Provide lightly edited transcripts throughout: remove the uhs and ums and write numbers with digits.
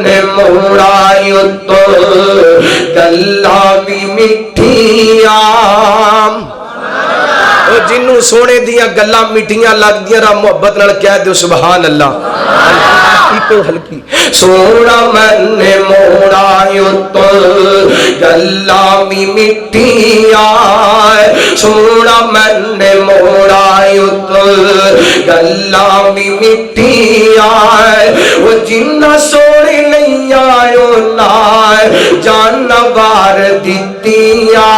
मोड़ायो तो गल्ला भी मिठिया जिन्नू सोने दिया गल्ला मिठिया लगदियां रा मोहब्बत नाल कह दो सुभान अल्लाह। हल्की सोना मैंने मोड़ायो तो गल्ला भी मिठिया सोना मैंने मोड़ायो तो गल्ला भी मिठिया वो जिन्ना सोने नहीं आयो ना जानवर दितिया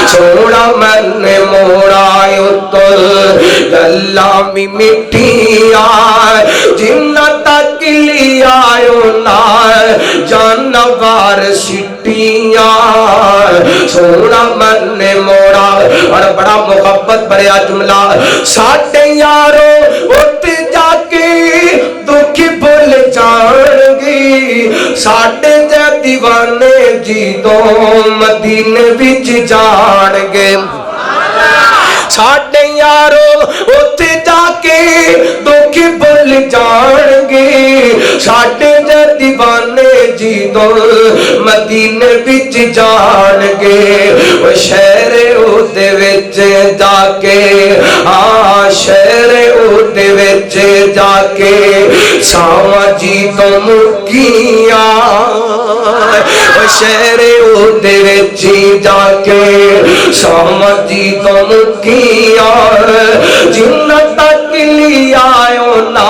सोना मैंने मोड़ायो तो गल्ला भी मिठिया जिन्ना तक लियायो ना जानवर सिटिया सोना मैंने मोड़ा। और बड़ा मोहब्बत भरिया जुमला साडे यारो उत्ते जाके दुख भुल जाणगे साडे ते दीवाने जी तो मदीने विच जाणगे साडे यारो उत्ते जाके दुख भुल जाणगे साडे ते दीवाने जी तो मदीने विच जाणगे ओ शहर ओदे विच जाके हाँ शहर ओदे विच जाके सावा जी तो मुकिया शहर ओदे विच जाके सावा जी तो मुकिया जिन्ना तक लियायो ना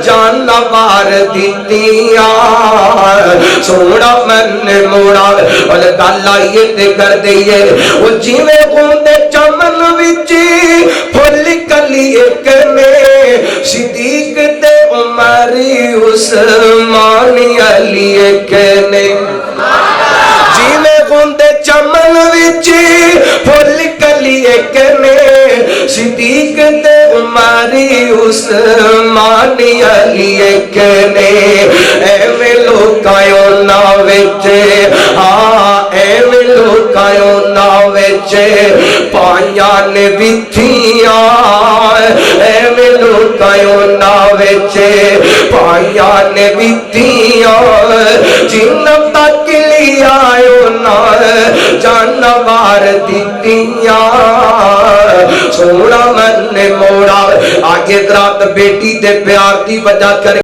जानवर दितिया सोना मैंने मोड़ा। और गल आइए ते कर दईए वो जिवें होंदे चमन विच फुल कली एक ने सिद्दीक ते उमर उस्मान अली एक ने जिवें होंदे चमन विच फुल कली एक ने सिद्दीक ते उमर उस्मान अली एक ने एवें लोकायो ना विच हाँ एवें लोकायो ना विच पाइयां ने बिथियां एवें लोकायो ना विच पाइयां ने बिथियां जिन्ना तक लियायो ना जानवर दितियां सोना मैंने मोड़ा। आगे रात बेटी दे प्यार की वजह कर